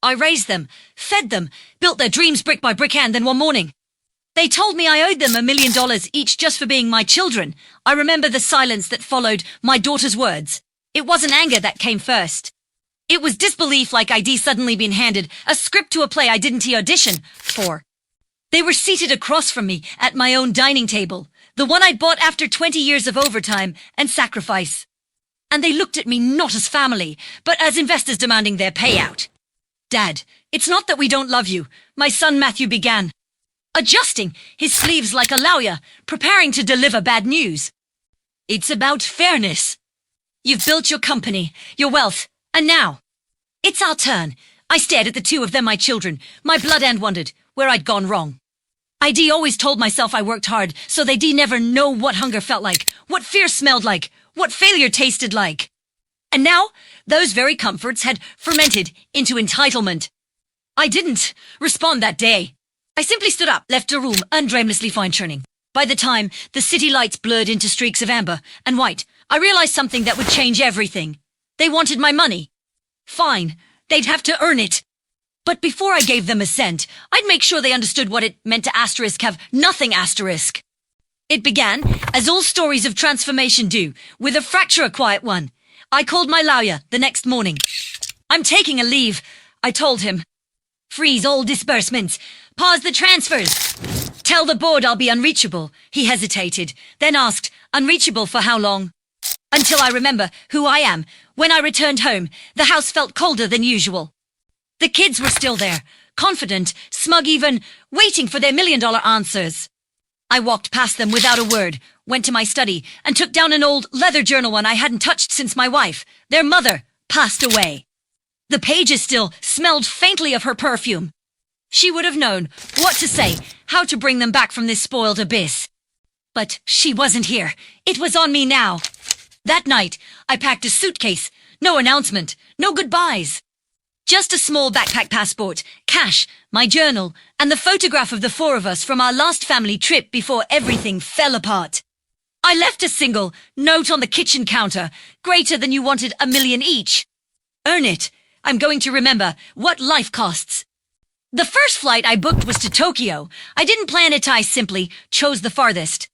I raised them, fed them, built their dreams brick by brick, and then one morning, they told me I owed them $1 million each just for being my children. I remember the silence that followed my daughter's words. It wasn't anger that came first. It was disbelief, like I'd suddenly been handed a script to a play I didn't audition for. They were seated across from me at my own dining table, the one I'd bought after 20 years of overtime and sacrifice. And they looked at me not as family, but as investors demanding their payout. Dad, it's not that we don't love you, my son Matthew began, adjusting his sleeves like a lawyer, preparing to deliver bad news. It's about fairness. You've built your company, your wealth, and now it's our turn. I stared at the two of them, my children, my blood, and wondered where I'd gone wrong. I'd always told myself I worked hard, so they'd never know what hunger felt like, what fear smelled like, what failure tasted like. And now, those very comforts had fermented into entitlement. I didn't respond that day. I simply stood up, left the room, undreamlessly fine-tuning. By the time the city lights blurred into streaks of amber and white, I realized something that would change everything. They wanted my money. Fine, they'd have to earn it. But before I gave them a cent, I'd make sure they understood what it meant to have nothing. It began, as all stories of transformation do, with a fracture, a quiet one. I called my lawyer the next morning. I'm taking a leave, I told him. Freeze all disbursements. Pause the transfers. Tell the board I'll be unreachable. He hesitated, then asked, unreachable for how long? Until I remember who I am. When I returned home, the house felt colder than usual. The kids were still there, confident, smug even, waiting for their $1 million answers. I walked past them without a word, went to my study, and took down an old leather journal one I hadn't touched since my wife, their mother, passed away. The pages still smelled faintly of her perfume. She would have known what to say, how to bring them back from this spoiled abyss. But she wasn't here. It was on me now. That night, I packed a suitcase. No announcement, no goodbyes. Just a small backpack passport, cash, my journal, and the photograph of the four of us from our last family trip before everything fell apart. I left a single note on the kitchen counter, greater than you wanted $1 million each. Earn it. I'm going to remember what life costs. The first flight I booked was to Tokyo. I didn't plan it, I simply chose the farthest.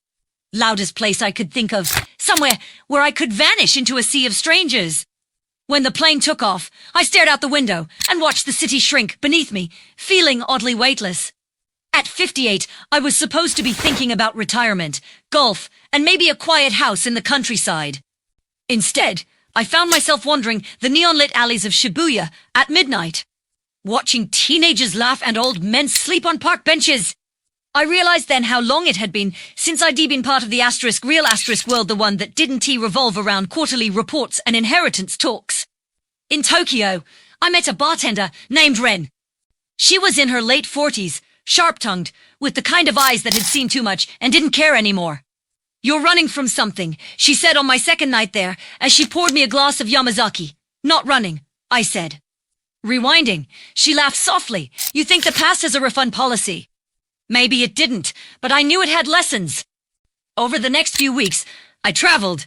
Loudest place I could think of, somewhere where I could vanish into a sea of strangers. When the plane took off, I stared out the window and watched the city shrink beneath me, feeling oddly weightless. At 58, I was supposed to be thinking about retirement, golf, and maybe a quiet house in the countryside. Instead, I found myself wandering the neon-lit alleys of Shibuya at midnight, watching teenagers laugh and old men sleep on park benches. I realized then how long it had been since I'd been part of the real world, the one that didn't revolve around quarterly reports and inheritance talks. In Tokyo, I met a bartender named Ren. She was in her late 40s, sharp-tongued, with the kind of eyes that had seen too much and didn't care anymore. You're running from something, she said on my second night there as she poured me a glass of Yamazaki. Not running, I said. Rewinding, she laughed softly. You think the past has a refund policy? Maybe it didn't, but I knew it had lessons. Over the next few weeks, I traveled.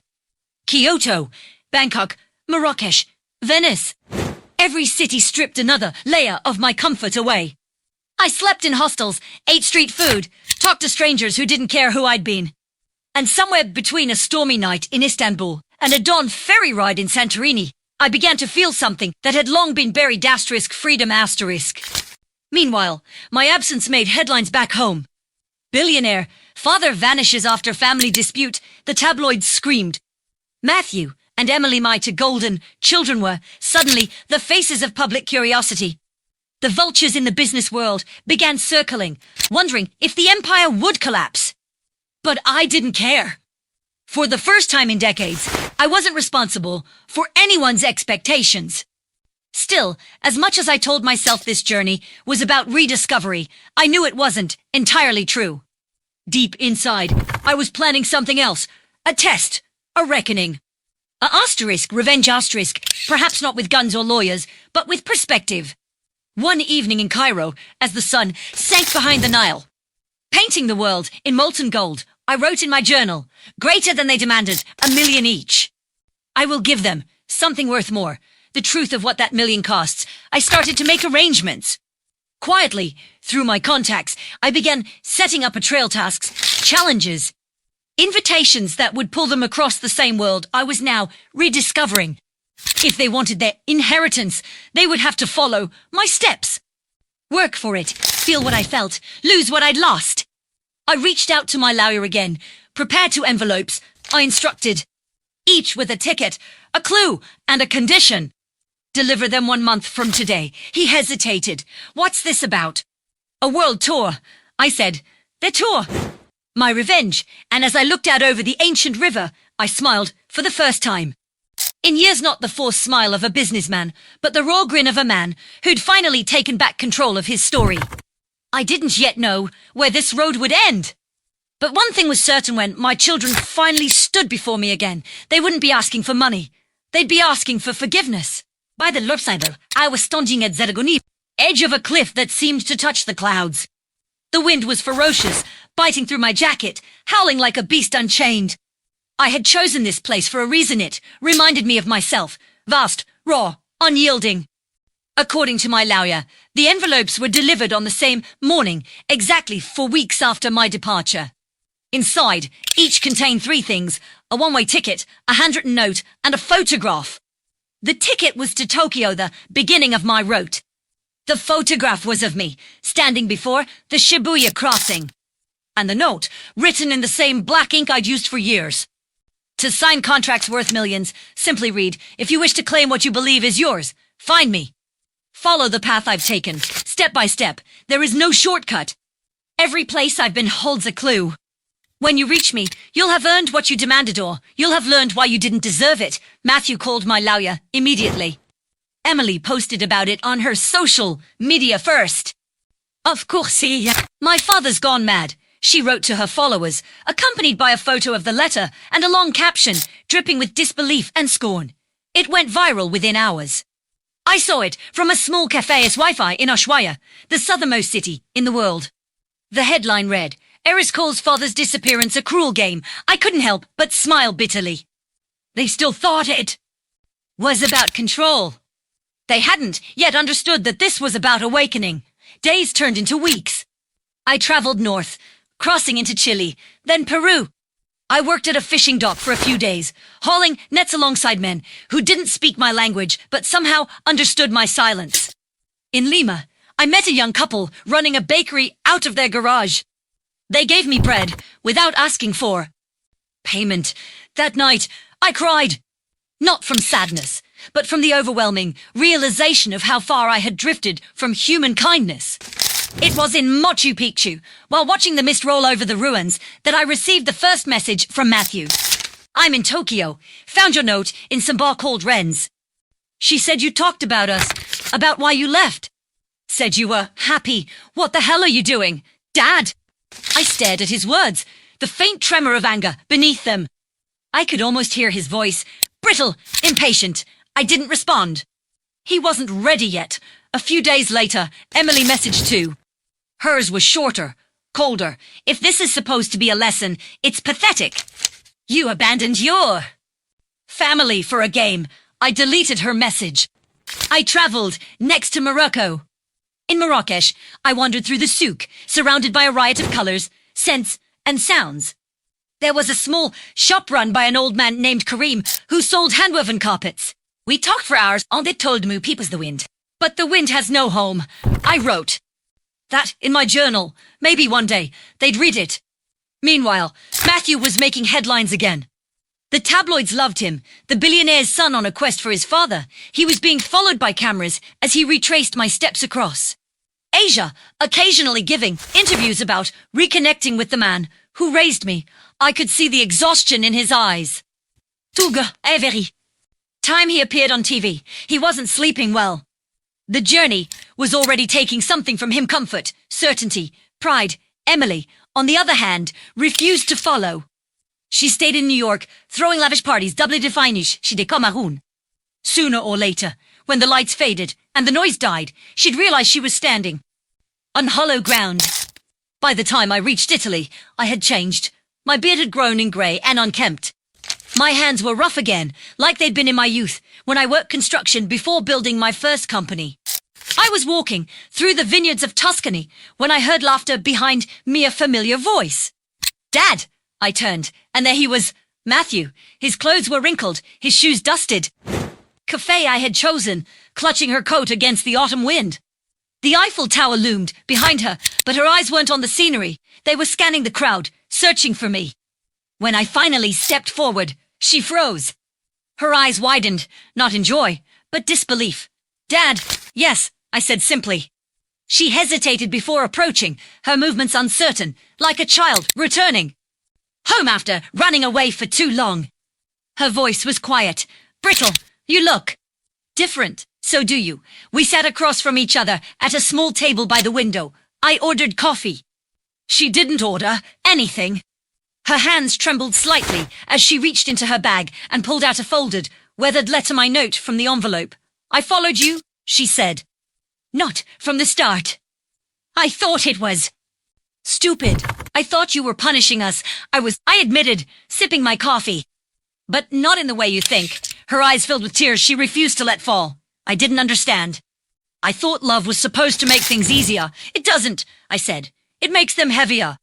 Kyoto, Bangkok, Marrakesh, Venice. Every city stripped another layer of my comfort away. I slept in hostels, ate street food, talked to strangers who didn't care who I'd been. And somewhere between a stormy night in Istanbul and a dawn ferry ride in Santorini, I began to feel something that had long been buried, freedom. Meanwhile, my absence made headlines back home. Billionaire, father vanishes after family dispute, the tabloids screamed. Matthew and Emily, my two golden children, were suddenly the faces of public curiosity. The vultures in the business world began circling, wondering if the empire would collapse. But I didn't care. For the first time in decades, I wasn't responsible for anyone's expectations. Still, as much as I told myself this journey was about rediscovery, I knew it wasn't entirely true. Deep inside, I was planning something else. A test. A reckoning. Revenge asterisk, perhaps not with guns or lawyers, but with perspective. One evening in Cairo, as the sun sank behind the Nile, painting the world in molten gold, I wrote in my journal, greater than they demanded, $1 million each. I will give them something worth more the truth of what that million costs, I started to make arrangements. Quietly, through my contacts, I began setting up betrayal tasks, challenges, invitations that would pull them across the same world I was now rediscovering. If they wanted their inheritance, they would have to follow my steps. Work for it, feel what I felt, lose what I'd lost. I reached out to my lawyer again, prepared 2 envelopes. I instructed, each with a ticket, a clue, and a condition. Deliver them 1 month from today. He hesitated. What's this about? A world tour. I said, their tour. My revenge. And as I looked out over the ancient river, I smiled for the first time. In years, not the forced smile of a businessman, but the raw grin of a man who'd finally taken back control of his story. I didn't yet know where this road would end. But one thing was certain: when my children finally stood before me again, they wouldn't be asking for money. They'd be asking for forgiveness. By the Lopsidel, I was standing at the edge of a cliff that seemed to touch the clouds. The wind was ferocious, biting through my jacket, howling like a beast unchained. I had chosen this place for a reason. It reminded me of myself, vast, raw, unyielding. According to my lawyer, the envelopes were delivered on the same morning, exactly 4 weeks after my departure. Inside, each contained 3 things: a one-way ticket, a handwritten note, and a photograph. The ticket was to Tokyo, the beginning of my route. The photograph was of me, standing before the Shibuya crossing. And the note, written in the same black ink I'd used for years. To sign contracts worth millions, simply read, if you wish to claim what you believe is yours, find me. Follow the path I've taken, step by step. There is no shortcut. Every place I've been holds a clue. When you reach me, you'll have earned what you demanded, or you'll have learned why you didn't deserve it. Matthew called my lawyer immediately. Emily posted about it on her social media first. Of course, my father's gone mad, she wrote to her followers, accompanied by a photo of the letter and a long caption, dripping with disbelief and scorn. It went viral within hours. I saw it from a small cafe as Wi-Fi in Ushuaia, the southernmost city in the world. The headline read, Eris calls father's disappearance a cruel game. I couldn't help but smile bitterly. They still thought it was about control. They hadn't yet understood that this was about awakening. Days turned into weeks. I traveled north, crossing into Chile, then Peru. I worked at a fishing dock for a few days, hauling nets alongside men who didn't speak my language but somehow understood my silence. In Lima, I met a young couple running a bakery out of their garage. They gave me bread without asking for payment. That night, I cried. Not from sadness, but from the overwhelming realization of how far I had drifted from human kindness. It was in Machu Picchu, while watching the mist roll over the ruins, that I received the first message from Matthew. I'm in Tokyo. Found your note in some bar called Ren's. She said you talked about us, about why you left. Said you were happy. What the hell are you doing? Dad! I stared at his words, the faint tremor of anger beneath them. I could almost hear his voice, brittle, impatient. I didn't respond. He wasn't ready yet. A few days later, Emily messaged too. Hers was shorter, colder. If this is supposed to be a lesson, it's pathetic. You abandoned your family for a game. I deleted her message. I traveled next to Morocco. In Marrakesh, I wandered through the souk, surrounded by a riot of colors, scents, and sounds. There was a small shop run by an old man named Karim, who sold handwoven carpets. We talked for hours, and they told me peep was the wind. But the wind has no home. I wrote that in my journal. Maybe one day they'd read it. Meanwhile, Matthew was making headlines again. The tabloids loved him, the billionaire's son on a quest for his father. He was being followed by cameras as he retraced my steps across Asia, occasionally giving interviews about reconnecting with the man who raised me. I could see the exhaustion in his eyes. Tuga, every time he appeared on TV, he wasn't sleeping well. The journey was already taking something from him: comfort, certainty, pride. Emily, on the other hand, refused to follow. She stayed in New York, throwing lavish parties, doubly définies, she de Cameroun. Sooner or later, when the lights faded and the noise died, she'd realize she was standing on hollow ground. By the time I reached Italy, I had changed. My beard had grown in grey and unkempt. My hands were rough again, like they'd been in my youth, when I worked construction before building my first company. I was walking through the vineyards of Tuscany when I heard laughter behind me, a familiar voice. Dad! I turned, and there he was, Matthew. His clothes were wrinkled, his shoes dusted. Cafe I had chosen, clutching her coat against the autumn wind. The Eiffel Tower loomed behind her, but her eyes weren't on the scenery. They were scanning the crowd, searching for me. When I finally stepped forward, she froze. Her eyes widened, not in joy, but disbelief. Dad, yes, I said simply. She hesitated before approaching, her movements uncertain, like a child returning. Home after running away for too long. Her voice was quiet, brittle. You look different, so do you. We sat across from each other at a small table by the window. I ordered coffee. She didn't order anything. Her hands trembled slightly as she reached into her bag and pulled out a folded, weathered letter, my note from the envelope. I followed you, she said. Not from the start. I thought it was stupid. I thought you were punishing us. I admitted, sipping my coffee. But not in the way you think. Her eyes filled with tears she refused to let fall. I didn't understand. I thought love was supposed to make things easier. It doesn't, I said. It makes them heavier.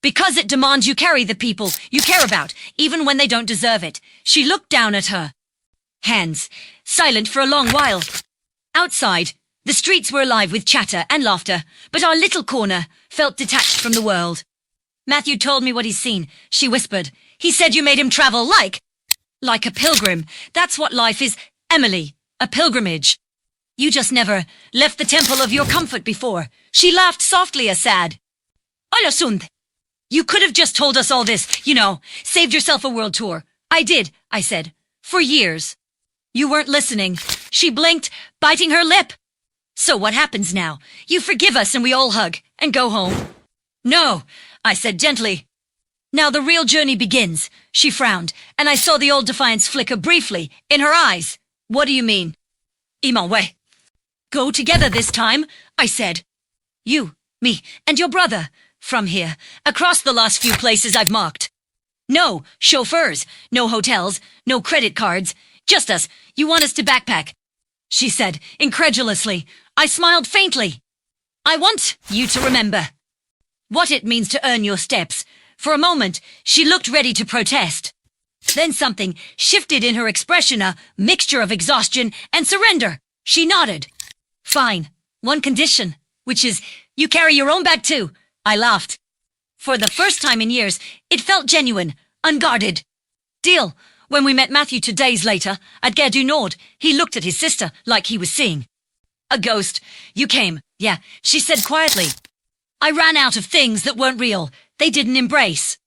Because it demands you carry the people you care about, even when they don't deserve it. She looked down at her hands, silent for a long while. Outside, the streets were alive with chatter and laughter, but our little corner felt detached from the world. Matthew told me what he's seen, she whispered. He said you made him travel like a pilgrim. That's what life is, Emily, a pilgrimage. You just never left the temple of your comfort before. She laughed softly, a sad. Alasund. You could have just told us all this, saved yourself a world tour. I did, I said, for years. You weren't listening. She blinked, biting her lip. So what happens now? You forgive us and we all hug and go home. No, I said gently. Now the real journey begins. She frowned, and I saw the old defiance flicker briefly in her eyes. What do you mean? Iman way. Go together this time, I said. You, me, and your brother. From here, across the last few places I've marked. No chauffeurs, no hotels, no credit cards. Just us. You want us to backpack, she said, incredulously. I smiled faintly. I want you to remember what it means to earn your steps. For a moment, she looked ready to protest. Then something shifted in her expression, a mixture of exhaustion and surrender. She nodded. Fine. One condition, which is you carry your own bag too. I laughed. For the first time in years, it felt genuine, unguarded. Deal. When we met Matthew 2 days later, at Gare du Nord, he looked at his sister like he was seeing a ghost. You came. Yeah, she said quietly. I ran out of things that weren't real. They didn't embrace.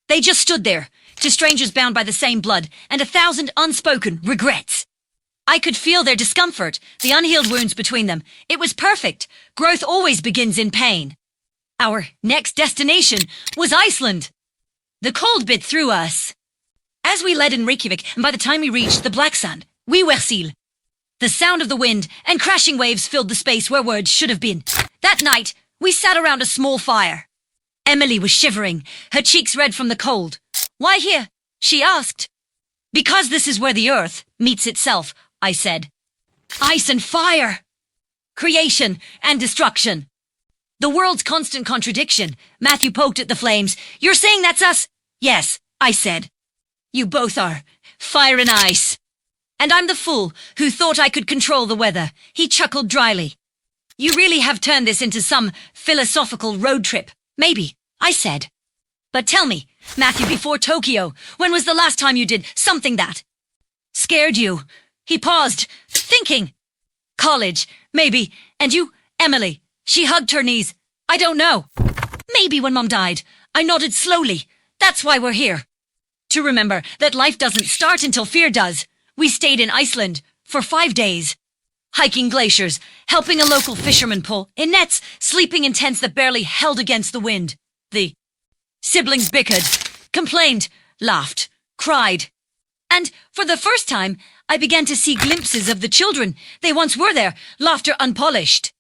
They just stood there, two strangers bound by the same blood, and 1,000 unspoken regrets. I could feel their discomfort, the unhealed wounds between them. It was perfect. Growth always begins in pain. Our next destination was Iceland. The cold bit through us as we led in Reykjavik, and by the time we reached the black sand, we were seal. The sound of the wind and crashing waves filled the space where words should have been. That night, we sat around a small fire. Emily was shivering, her cheeks red from the cold. Why here? She asked. Because this is where the earth meets itself, I said. Ice and fire. Creation and destruction. The world's constant contradiction. Matthew poked at the flames. You're saying that's us? Yes, I said. You both are. Fire and ice. And I'm the fool who thought I could control the weather. He chuckled dryly. You really have turned this into some philosophical road trip. Maybe, I said. But tell me, Matthew, before Tokyo, when was the last time you did something that scared you? He paused, thinking. College, maybe. And you, Emily? She hugged her knees. I don't know. Maybe when Mom died. I nodded slowly. That's why we're here. To remember that life doesn't start until fear does. We stayed in Iceland for 5 days. Hiking glaciers, helping a local fisherman pull in nets, sleeping in tents that barely held against the wind. The siblings bickered, complained, laughed, cried. And for the first time, I began to see glimpses of the children. They once were there, laughter unpolished.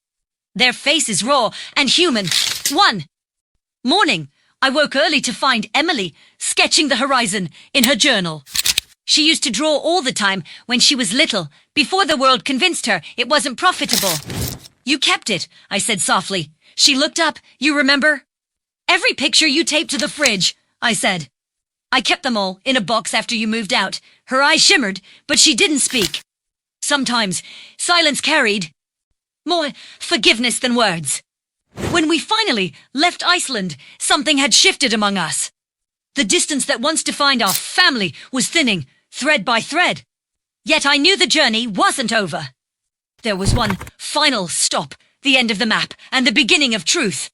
Their faces raw and human. One morning, I woke early to find Emily sketching the horizon in her journal. She used to draw all the time when she was little, before the world convinced her it wasn't profitable. You kept it, I said softly. She looked up, you remember? Every picture you taped to the fridge, I said. I kept them all in a box after you moved out. Her eyes shimmered, but she didn't speak. Sometimes silence carried more forgiveness than words. When we finally left Iceland, something had shifted among us. The distance that once defined our family was thinning, thread by thread. Yet I knew the journey wasn't over. There was one final stop, the end of the map, and the beginning of truth.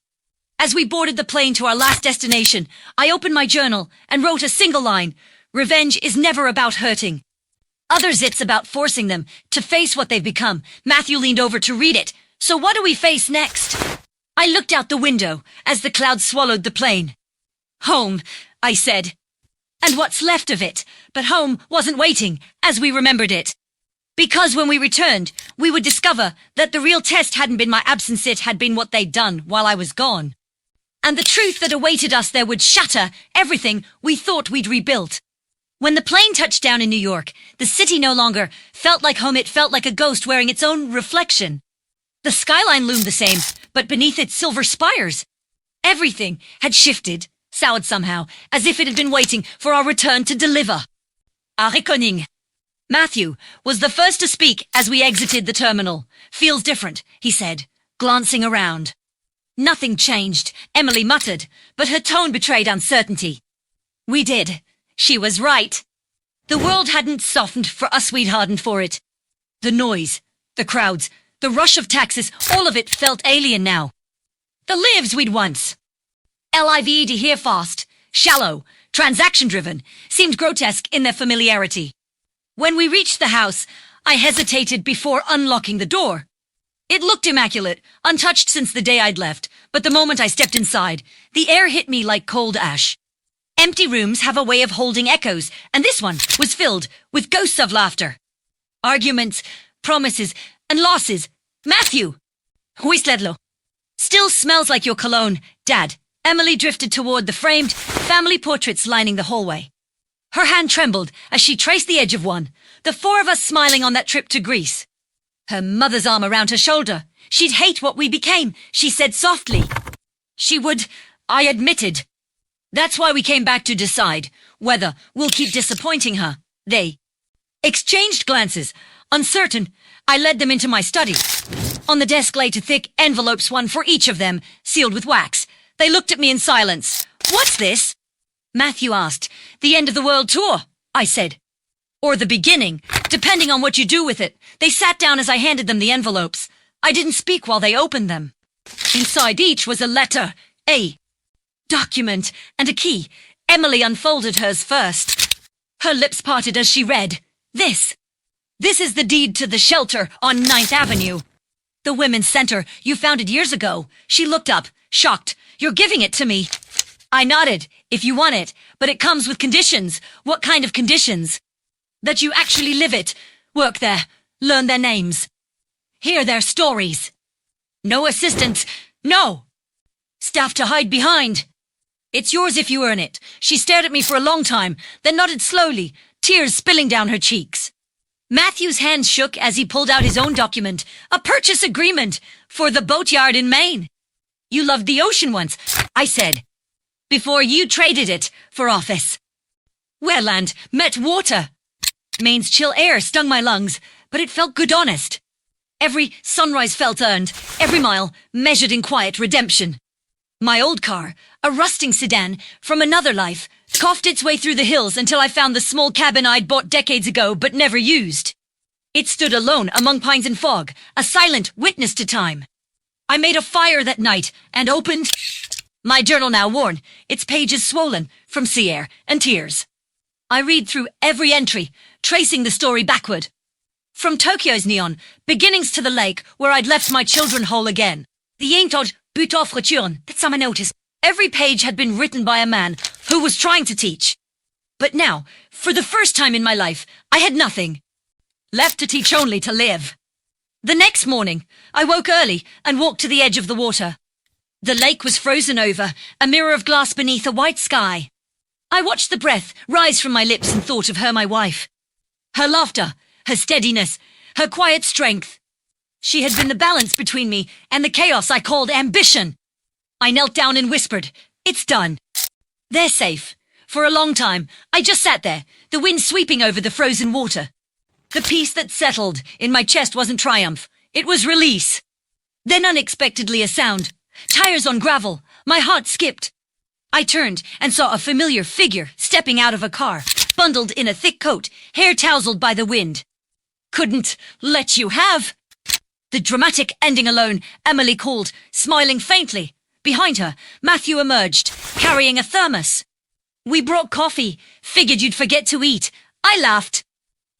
As we boarded the plane to our last destination, I opened my journal and wrote a single line. Revenge is never about hurting. Others it's about forcing them to face what they've become. Matthew leaned over to read it. So what do we face next? I looked out the window as the clouds swallowed the plane. Home, I said. And what's left of it. But home wasn't waiting, as we remembered it. Because when we returned, we would discover that the real test hadn't been my absence, it had been what they'd done while I was gone. And the truth that awaited us there would shatter everything we thought we'd rebuilt. When the plane touched down in New York, the city no longer felt like home, it felt like a ghost wearing its own reflection. The skyline loomed the same, but beneath its silver spires. Everything had shifted, soured somehow, as if it had been waiting for our return to deliver. Our reckoning. Matthew was the first to speak as we exited the terminal. Feels different, he said, glancing around. Nothing changed, Emily muttered, but her tone betrayed uncertainty. We did. She was right. The world hadn't softened for us, we'd hardened for it. The noise, the crowds, the rush of taxis, all of it felt alien now. The lives we'd once. Lived here fast, shallow, transaction-driven, seemed grotesque in their familiarity. When we reached the house, I hesitated before unlocking the door. It looked immaculate, untouched since the day I'd left, but the moment I stepped inside, the air hit me like cold ash. Empty rooms have a way of holding echoes, and this one was filled with ghosts of laughter. Arguments, promises, and losses. Matthew! Huisledlo. Still smells like your cologne, Dad. Emily drifted toward the framed family portraits lining the hallway. Her hand trembled as she traced the edge of one, the four of us smiling on that trip to Greece. Her mother's arm around her shoulder. She'd hate what we became, she said softly. She would, I admitted. That's why we came back to decide whether we'll keep disappointing her. They exchanged glances. Uncertain, I led them into my study. On the desk lay two thick envelopes, one for each of them, sealed with wax. They looked at me in silence. What's this? Matthew asked. The end of the world tour, I said. Or the beginning, depending on what you do with it. They sat down as I handed them the envelopes. I didn't speak while they opened them. Inside each was a letter, a document, and a key. Emily unfolded hers first. Her lips parted as she read. This is the deed to the shelter on 9th Avenue. The Women's Center, you founded years ago. She looked up, shocked. You're giving it to me. I nodded. If you want it, but it comes with conditions. What kind of conditions? That you actually live it, work there, learn their names, hear their stories. No assistants, no. Staff to hide behind. It's yours if you earn it. She stared at me for a long time, then nodded slowly, tears spilling down her cheeks. Matthew's hands shook as he pulled out his own document, a purchase agreement for the boatyard in Maine. You loved the ocean once, I said, before you traded it for office. Where land met water. Maine's chill air stung my lungs, but it felt good honest. Every sunrise felt earned, every mile measured in quiet redemption. My old car, a rusting sedan from another life, coughed its way through the hills until I found the small cabin I'd bought decades ago but never used. It stood alone among pines and fog, a silent witness to time. I made a fire that night and opened my journal, now worn, its pages swollen from sea air and tears. I read through every entry, tracing the story backward. From Tokyo's neon, beginnings to the lake where I'd left my children whole again. The Eintod but of return, that summer notice. Every page had been written by a man who was trying to teach. But now, for the first time in my life, I had nothing. Left to teach, only to live. The next morning, I woke early and walked to the edge of the water. The lake was frozen over, a mirror of glass beneath a white sky. I watched the breath rise from my lips and thought of her, my wife. Her laughter, her steadiness, her quiet strength. She had been the balance between me and the chaos I called ambition. I knelt down and whispered, "It's done." They're safe. For a long time, I just sat there, the wind sweeping over the frozen water. The peace that settled in my chest wasn't triumph. It was release. Then unexpectedly a sound. Tires on gravel. My heart skipped. I turned and saw a familiar figure stepping out of a car, bundled in a thick coat, hair tousled by the wind. "Couldn't let you have." The dramatic ending alone, Emily called, smiling faintly. Behind her, Matthew emerged, carrying a thermos. "We brought coffee. Figured you'd forget to eat." I laughed.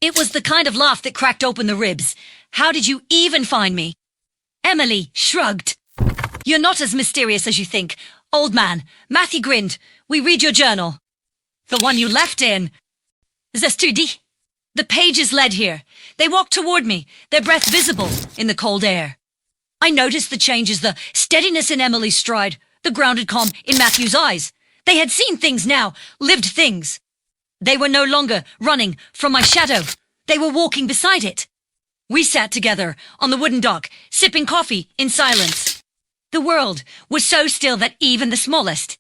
It was the kind of laugh that cracked open the ribs. "How did you even find me?" Emily shrugged. "You're not as mysterious as you think. Old man." Matthew grinned. "We read your journal." "The one you left in." "Zestudi." The pages led here. They walked toward me, their breath visible in the cold air. I noticed the changes, the steadiness in Emily's stride, the grounded calm in Matthew's eyes. They had seen things now, lived things. They were no longer running from my shadow. They were walking beside it. We sat together on the wooden dock, sipping coffee in silence. The world was so still that even the smallest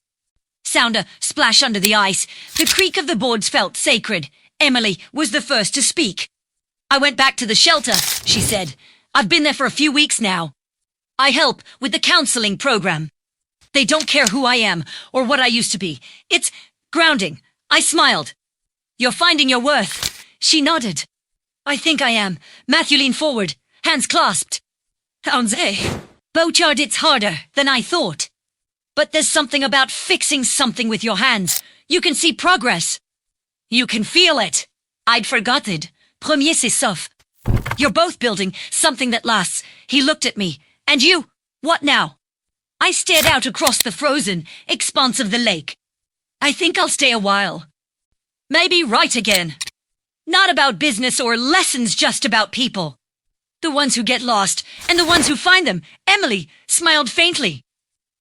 sounder splash under the ice. The creak of the boards felt sacred. Emily was the first to speak. "I went back to the shelter," she said. "I've been there for a few weeks now. I help with the counseling program. They don't care who I am or what I used to be. It's grounding." I smiled. "You're finding your worth." She nodded. "I think I am." Matthew leaned forward, hands clasped. Bochard, it's harder than I thought. But there's something about fixing something with your hands. You can see progress. You can feel it. I'd forgotten. Premier c'est sauf. You're both building something that lasts. He looked at me. "And you? What now?" I stared out across the frozen expanse of the lake. "I think I'll stay a while. Maybe write again. Not about business or lessons, just about people. The ones who get lost and the ones who find them." Emily smiled faintly.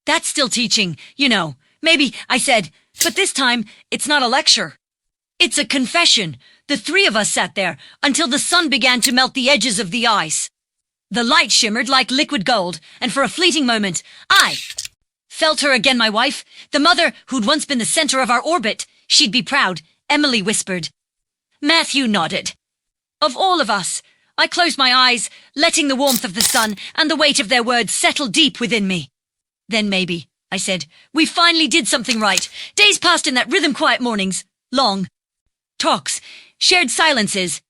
"That's still teaching, you know." "Maybe," I said, "but this time it's not a lecture. It's a confession." The three of us sat there until the sun began to melt the edges of the ice. The light shimmered like liquid gold, and for a fleeting moment, I felt her again, my wife, the mother who'd once been the center of our orbit. "She'd be proud," Emily whispered. Matthew nodded. "Of all of us." I closed my eyes, letting the warmth of the sun and the weight of their words settle deep within me. "Then maybe," I said, "we finally did something right." Days passed in that rhythm, quiet mornings, long talks, shared silences.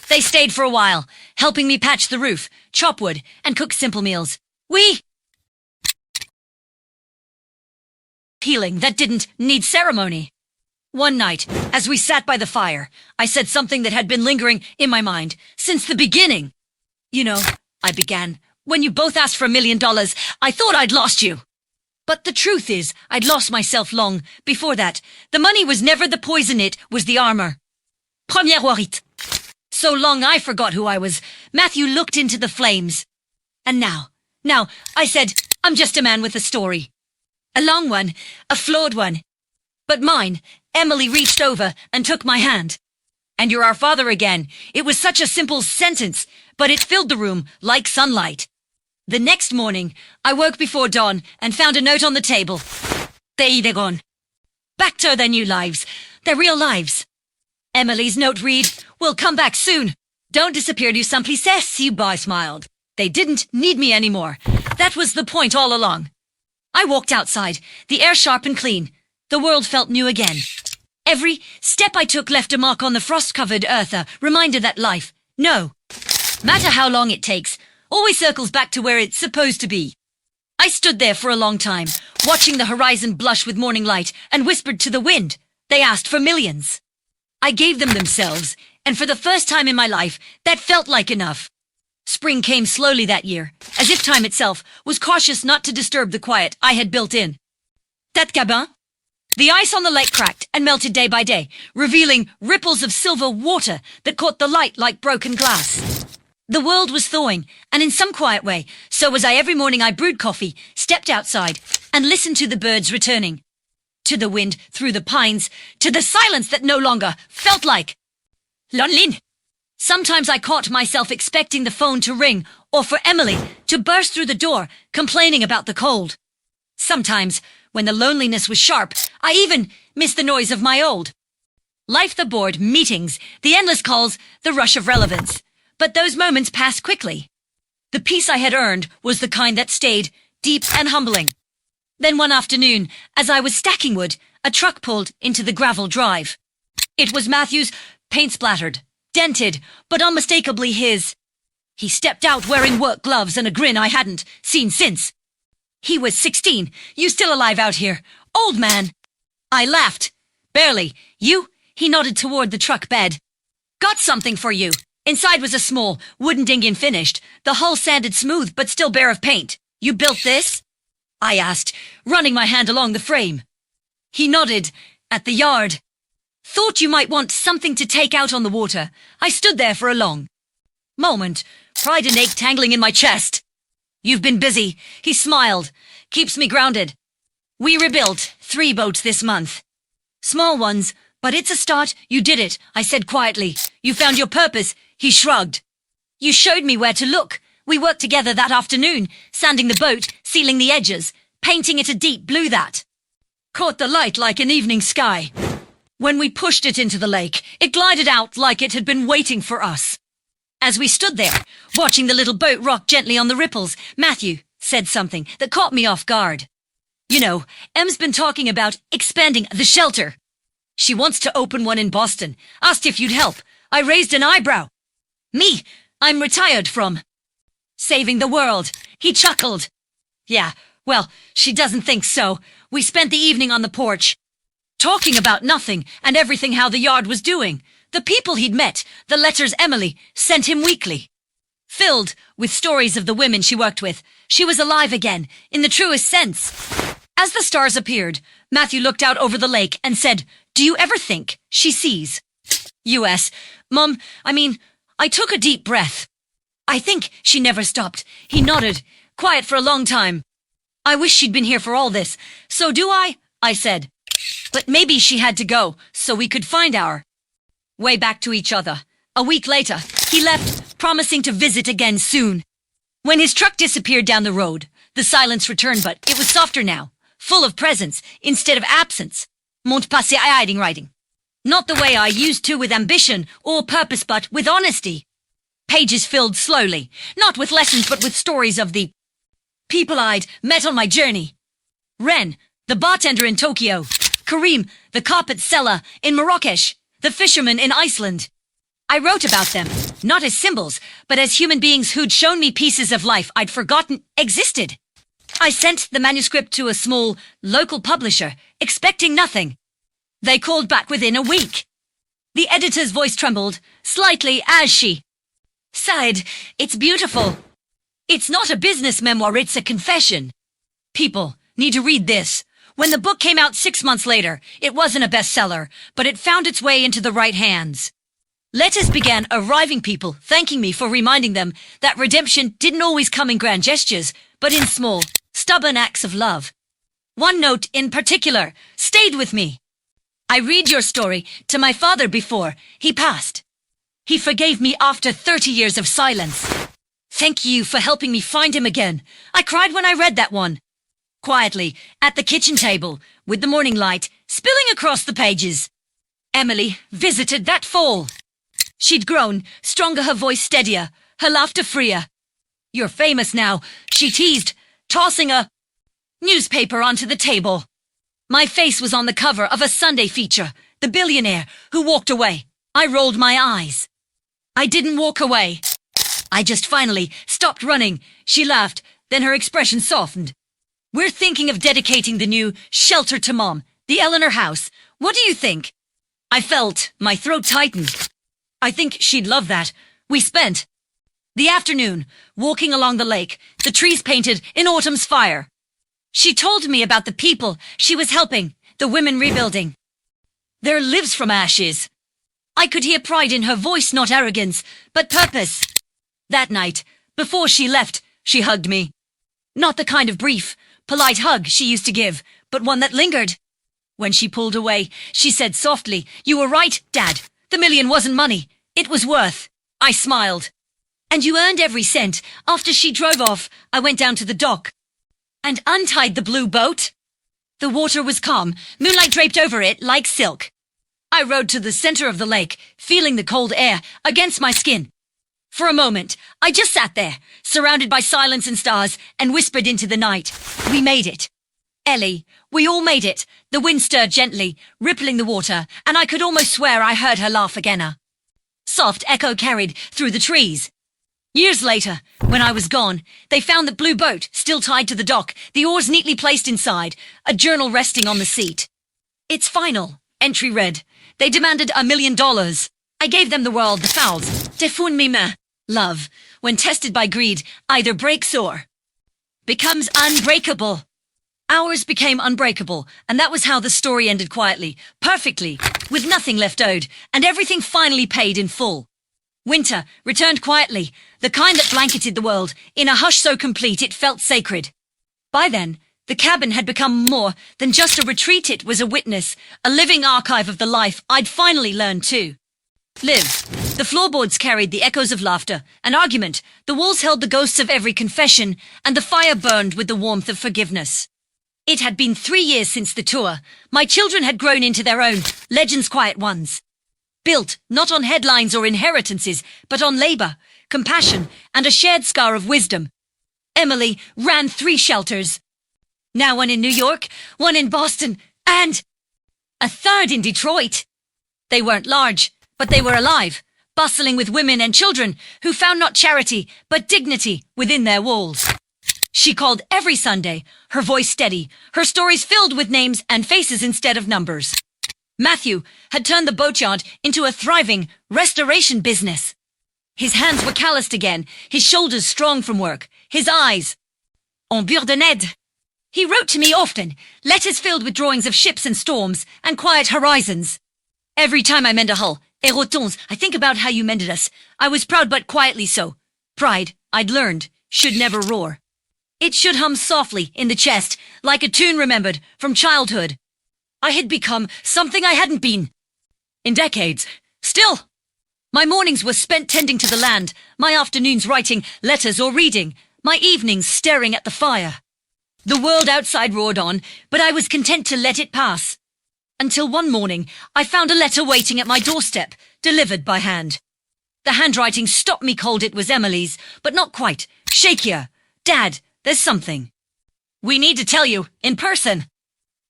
They stayed for a while, helping me patch the roof, chop wood, and cook simple meals. Healing that didn't need ceremony. One night, as we sat by the fire, I said something that had been lingering in my mind since the beginning. "You know," I began, "when you both asked for $1 million, I thought I'd lost you. But the truth is, I'd lost myself long before that. The money was never the poison, it was the armor. Première warite. So long I forgot who I was." Matthew looked into the flames. "And now," I said, "I'm just a man with a story. A long one, a flawed one. But mine." Emily reached over and took my hand. "And you're our father again." It was such a simple sentence, but it filled the room like sunlight. The next morning, I woke before dawn and found a note on the table. "They're gone. Back to their new lives, their real lives." Emily's note read, "We'll come back soon. Don't disappear du simplice." I smiled. They didn't need me anymore. That was the point all along. I walked outside, the air sharp and clean. The world felt new again. Every step I took left a mark on the frost-covered earth, a reminder that life, no matter how long it takes, always circles back to where it's supposed to be. I stood there for a long time, watching the horizon blush with morning light, and whispered to the wind. They asked for millions. I gave them themselves, and for the first time in my life, that felt like enough. Spring came slowly that year, as if time itself was cautious not to disturb the quiet I had built in. That cabin? The ice on the lake cracked and melted day by day, revealing ripples of silver water that caught the light like broken glass. The world was thawing, and in some quiet way, so was I. Every morning I brewed coffee, stepped outside, and listened to the birds returning. To the wind, through the pines, to the silence that no longer felt like Lonlin. Sometimes I caught myself expecting the phone to ring or for Emily to burst through the door, complaining about the cold. Sometimes, when the loneliness was sharp, I even missed the noise of my old life, the bored meetings, the endless calls, the rush of relevance. But those moments passed quickly. The peace I had earned was the kind that stayed deep and humbling. Then one afternoon, as I was stacking wood, a truck pulled into the gravel drive. It was Matthew's, paint-splattered, dented, but unmistakably his. He stepped out wearing work gloves and a grin I hadn't seen since. He was 16. You still alive out here? Old man. I laughed. Barely. You? He nodded toward the truck bed. Got something for you. Inside was a small, wooden dinghy finished, the hull sanded smooth but still bare of paint. You built this? I asked, running my hand along the frame. He nodded. At the yard. Thought you might want something to take out on the water. I stood there for a long moment, pride and ache tangling in my chest. You've been busy. He smiled. Keeps me grounded. We rebuilt 3 boats this month. Small ones, but it's a start. You did it, I said quietly. You found your purpose. He shrugged. You showed me where to look. We worked together that afternoon, sanding the boat, sealing the edges, painting it a deep blue that caught the light like an evening sky. When we pushed it into the lake, it glided out like it had been waiting for us. As we stood there, watching the little boat rock gently on the ripples, Matthew said something that caught me off guard. You know, Em's been talking about expanding the shelter. She wants to open one in Boston. Asked if you'd help. I raised an eyebrow. Me, I'm retired from saving the world. He chuckled. Yeah, well, she doesn't think so. We spent the evening on the porch, talking about nothing and everything, how the yard was doing, the people he'd met, the letters Emily sent him weekly. Filled with stories of the women she worked with. She was alive again, in the truest sense. As the stars appeared, Matthew looked out over the lake and said, Do you ever think she sees? U.S. Mum, I took a deep breath. I think she never stopped. He nodded, quiet for a long time. I wish she'd been here for all this. So do I said. But maybe she had to go, so we could find our way back to each other. A week later, he left, promising to visit again soon. When his truck disappeared down the road, the silence returned, but it was softer now, full of presence instead of absence. Mont passé hiding writing. Not the way I used to with ambition or purpose, but with honesty. Pages filled slowly, not with lessons but with stories of the people I'd met on my journey. Ren, the bartender in Tokyo. Karim, the carpet seller in Marrakesh. The fisherman in Iceland. I wrote about them, not as symbols, but as human beings who'd shown me pieces of life I'd forgotten existed. I sent the manuscript to a small, local publisher, expecting nothing. They called back within a week. The editor's voice trembled, slightly, as she sighed, It's beautiful. It's not a business memoir, it's a confession. People need to read this. When the book came out 6 months later, it wasn't a bestseller, but it found its way into the right hands. Letters began arriving, people thanking me for reminding them that redemption didn't always come in grand gestures, but in small, stubborn acts of love. One note in particular stayed with me. I read your story to my father before he passed. He forgave me after 30 years of silence. Thank you for helping me find him again. I cried when I read that one. Quietly, at the kitchen table, with the morning light spilling across the pages. Emily visited that fall. She'd grown, stronger, her voice steadier, her laughter freer. You're famous now, she teased, tossing a newspaper onto the table. My face was on the cover of a Sunday feature, the billionaire who walked away. I rolled my eyes. I didn't walk away. I just finally stopped running. She laughed, then her expression softened. We're thinking of dedicating the new shelter to Mom, the Eleanor house. What do you think? I felt my throat tightened. I think she'd love that. We spent the afternoon walking along the lake, the trees painted in autumn's fire. She told me about the people she was helping, the women rebuilding their lives from ashes. I could hear pride in her voice, not arrogance, but purpose. That night, before she left, she hugged me. Not the kind of brief, polite hug she used to give, but one that lingered. When she pulled away, she said softly, "You were right, Dad. The million wasn't money. It was worth." I smiled. "And you earned every cent." After she drove off, I went down to the dock and untied the blue boat. The water was calm, moonlight draped over it like silk. I rowed to the center of the lake, feeling the cold air against my skin. For a moment, I just sat there, surrounded by silence and stars, and whispered into the night. We made it. Ellie, we all made it. The wind stirred gently, rippling the water, and I could almost swear I heard her laugh again. A soft echo carried through the trees. Years later, when I was gone, they found the blue boat still tied to the dock, the oars neatly placed inside, a journal resting on the seat. Its final entry read, "They demanded $1 million. I gave them the world, the fouls. Defun mes mains." Love, when tested by greed, either breaks or becomes unbreakable. Ours became unbreakable, and that was how the story ended quietly, perfectly, with nothing left owed, and everything finally paid in full. Winter returned quietly, the kind that blanketed the world, in a hush so complete it felt sacred. By then, the cabin had become more than just a retreat. It was a witness, a living archive of the life I'd finally learned to live. The floorboards carried the echoes of laughter and argument, the walls held the ghosts of every confession, and the fire burned with the warmth of forgiveness. It had been 3 years since the tour. My children had grown into their own, legends, quiet ones. Built not on headlines or inheritances, but on labor, compassion, and a shared scar of wisdom. Emily ran 3 shelters. Now one in New York, one in Boston, and a third in Detroit. They weren't large, but they were alive, bustling with women and children who found not charity, but dignity within their walls. She called every Sunday, her voice steady, her stories filled with names and faces instead of numbers. Matthew had turned the boatyard into a thriving restoration business. His hands were calloused again, his shoulders strong from work, his eyes en bord de neige. He wrote to me often, letters filled with drawings of ships and storms and quiet horizons. Every time I mend a hull, Erotons, I think about how you mended us. I was proud, but quietly so. Pride, I'd learned, should never roar. It should hum softly in the chest, like a tune remembered from childhood. I had become something I hadn't been in decades. Still, my mornings were spent tending to the land, my afternoons writing letters or reading, my evenings staring at the fire. The world outside roared on, but I was content to let it pass. Until one morning, I found a letter waiting at my doorstep, delivered by hand. The handwriting stopped me cold. It was Emily's, but not quite. Shakier. "Dad, there's something we need to tell you, in person.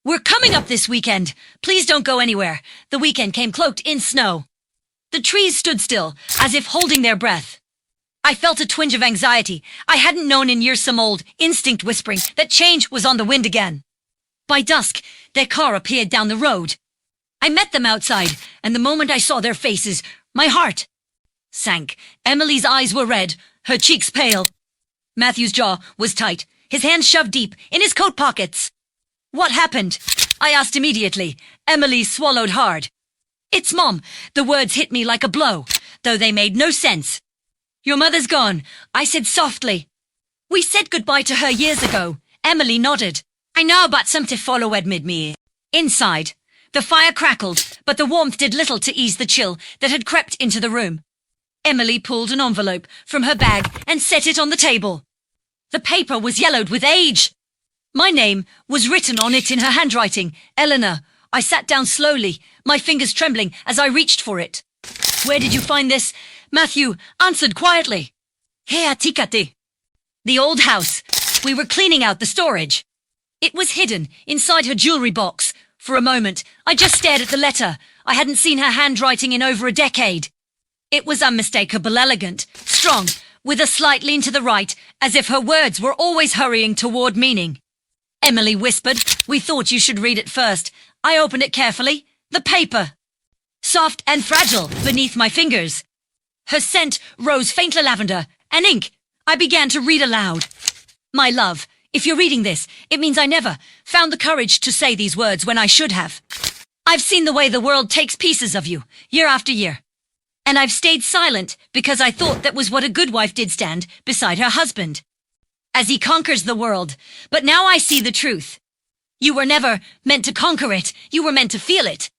We're coming up this weekend. Please don't go anywhere." The weekend came cloaked in snow. The trees stood still, as if holding their breath. I felt a twinge of anxiety. I hadn't known in years, some old instinct whispering that change was on the wind again. By dusk, their car appeared down the road. I met them outside, and the moment I saw their faces, my heart sank. Emily's eyes were red, her cheeks pale. Matthew's jaw was tight, his hands shoved deep in his coat pockets. "What happened?" I asked immediately. Emily swallowed hard. "It's Mom." The words hit me like a blow, though they made no sense. "Your mother's gone," I said softly. "We said goodbye to her years ago." Emily nodded. "I know, but some to follow," admitted me. Inside, the fire crackled, but the warmth did little to ease the chill that had crept into the room. Emily pulled an envelope from her bag and set it on the table. The paper was yellowed with age. My name was written on it in her handwriting, Eleanor. I sat down slowly, my fingers trembling as I reached for it. "Where did you find this?" Matthew answered quietly. "Here, tikate." The old house. We were cleaning out the storage. It was hidden inside her jewelry box. For a moment, I just stared at the letter. I hadn't seen her handwriting in over a decade. It was unmistakable, elegant, strong, with a slight lean to the right, as if her words were always hurrying toward meaning. Emily whispered, "We thought you should read it first." I opened it carefully. The paper, soft and fragile beneath my fingers. Her scent rose faintly lavender and ink. I began to read aloud. "My love, if you're reading this, it means I never found the courage to say these words when I should have. I've seen the way the world takes pieces of you, year after year. And I've stayed silent because I thought that was what a good wife did, stand beside her husband as he conquers the world. But now I see the truth. You were never meant to conquer it. You were meant to feel it.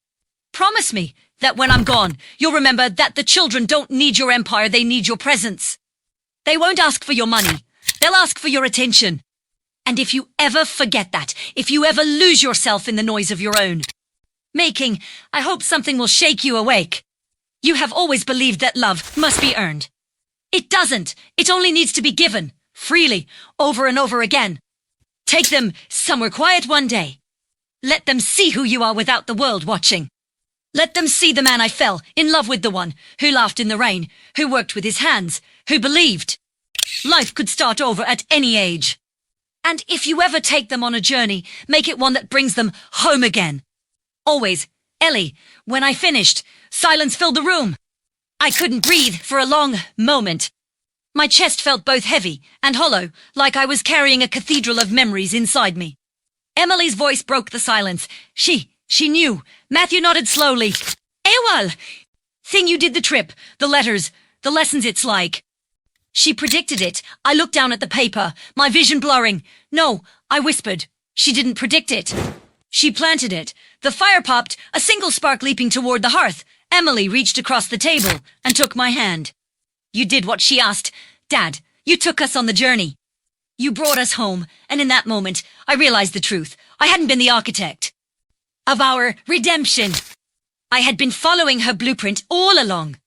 Promise me that when I'm gone, you'll remember that the children don't need your empire, they need your presence. They won't ask for your money. They'll ask for your attention. And if you ever forget that, if you ever lose yourself in the noise of your own making, I hope something will shake you awake. You have always believed that love must be earned. It doesn't. It only needs to be given, freely, over and over again. Take them somewhere quiet one day. Let them see who you are without the world watching. Let them see the man I fell in love with, the one who laughed in the rain, who worked with his hands, who believed life could start over at any age. And if you ever take them on a journey, make it one that brings them home again. Always, Ellie, when I finished, silence filled the room. I couldn't breathe for a long moment. My chest felt both heavy and hollow, like I was carrying a cathedral of memories inside me. Emily's voice broke the silence. She knew. Matthew nodded slowly. Ewal! Thing you did the trip, the letters, the lessons it's like. She predicted it. I looked down at the paper, my vision blurring. No, I whispered. She didn't predict it. She planted it. The fire popped, a single spark leaping toward the hearth. Emily reached across the table and took my hand. You did what she asked. Dad, you took us on the journey. You brought us home, and in that moment, I realized the truth. I hadn't been the architect of our redemption. I had been following her blueprint all along.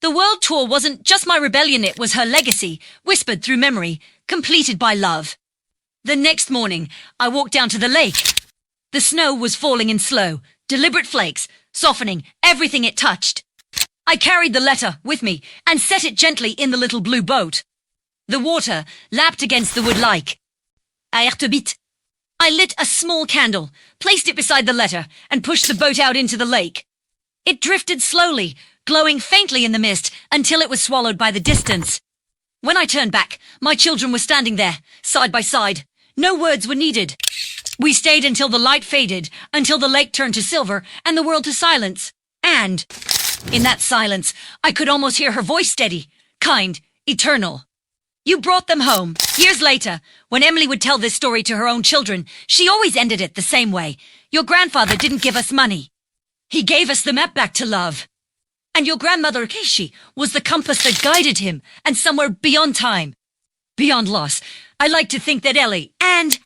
The world tour wasn't just my rebellion, it was her legacy, whispered through memory, completed by love. The next morning, I walked down to the lake. The snow was falling in slow, deliberate flakes, softening everything it touched. I carried the letter with me and set it gently in the little blue boat. The water lapped against the wood like a heartbeat. I lit a small candle, placed it beside the letter, and pushed the boat out into the lake. It drifted slowly, glowing faintly in the mist, until it was swallowed by the distance. When I turned back, my children were standing there, side by side. No words were needed. We stayed until the light faded, until the lake turned to silver and the world to silence. And in that silence, I could almost hear her voice, steady, kind, eternal. You brought them home. Years later, when Emily would tell this story to her own children, she always ended it the same way. Your grandfather didn't give us money. He gave us the map back to love. And your grandmother, Keishi, was the compass that guided him, and somewhere beyond time, beyond loss, I like to think that Ellie and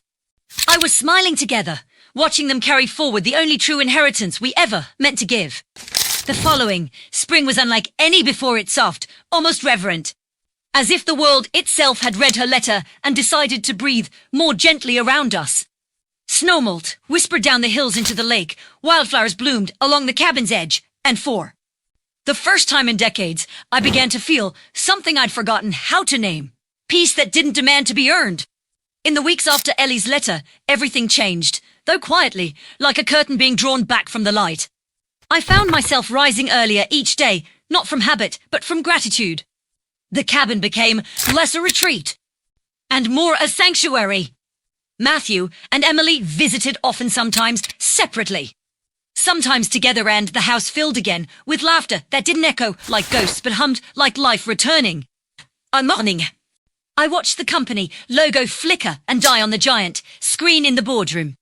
I were smiling together, watching them carry forward the only true inheritance we ever meant to give. The following spring was unlike any before it, soft, almost reverent, as if the world itself had read her letter and decided to breathe more gently around us. Snowmalt whispered down the hills into the lake, wildflowers bloomed along the cabin's edge, and for the first time in decades, I began to feel something I'd forgotten how to name. Peace that didn't demand to be earned. In the weeks after Ellie's letter, everything changed, though quietly, like a curtain being drawn back from the light. I found myself rising earlier each day, not from habit, but from gratitude. The cabin became less a retreat, and more a sanctuary. Matthew and Emily visited often, sometimes separately. Sometimes together, and the house filled again with laughter that didn't echo like ghosts but hummed like life returning. A morning, I watched the company logo flicker and die on the giant screen in the boardroom.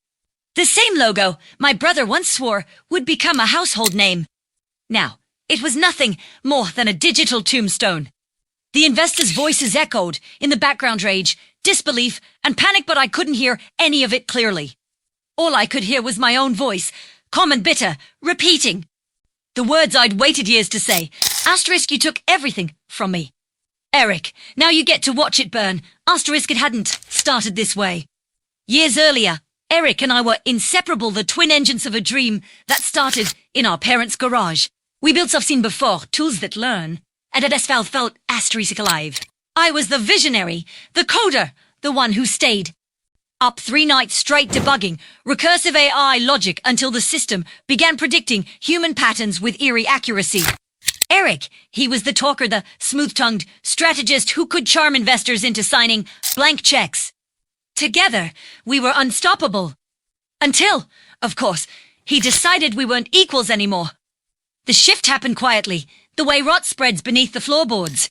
The same logo my brother once swore would become a household name. Now, it was nothing more than a digital tombstone. The investors' voices echoed in the background, rage, disbelief, and panic, but I couldn't hear any of it clearly. All I could hear was my own voice, calm and bitter, repeating the words I'd waited years to say. Asterisk, you took everything from me. Eric, now you get to watch it burn. Asterisk, it hadn't started this way. Years earlier, Eric and I were inseparable, the twin engines of a dream that started in our parents' garage. We built stuff seen before, tools that learn, and at Esfeld felt asterisk alive. I was the visionary, the coder, the one who stayed up 3 nights straight debugging recursive AI logic until the system began predicting human patterns with eerie accuracy. Eric, he was the talker, the smooth-tongued strategist who could charm investors into signing blank checks. Together, we were unstoppable. Until, of course, he decided we weren't equals anymore. The shift happened quietly, the way rot spreads beneath the floorboards.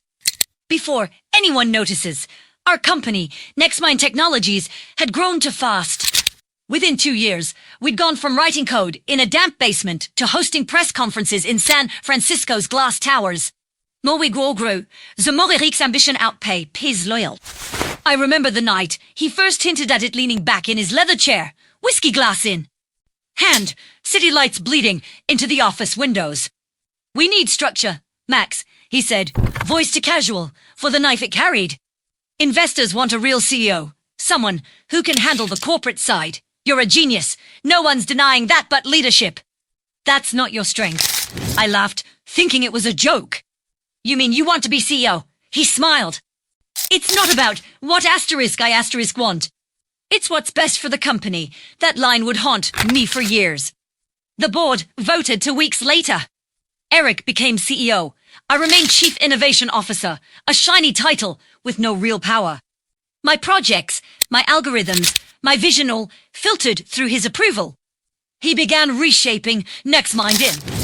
Before anyone notices, our company, Nextmind Technologies, had grown too fast. Within 2 years, we'd gone from writing code in a damp basement to hosting press conferences in San Francisco's glass towers. More we grew, the more Eric's ambition outpay his loyal. I remember the night he first hinted at it leaning back in his leather chair, whiskey glass in hand, city lights bleeding into the office windows. We need structure, Max, he said, voice to casual, for the knife it carried. Investors want a real CEO, someone who can handle the corporate side. You're a genius. No one's denying that but leadership. That's not your strength. I laughed, thinking it was a joke. You mean you want to be CEO? He smiled. It's not about what I want. It's what's best for the company. That line would haunt me for years. The board voted 2 weeks later. Eric became CEO. I remained Chief Innovation Officer, a shiny title with no real power. My projects, my algorithms, my vision all filtered through his approval. He began reshaping NextMind in.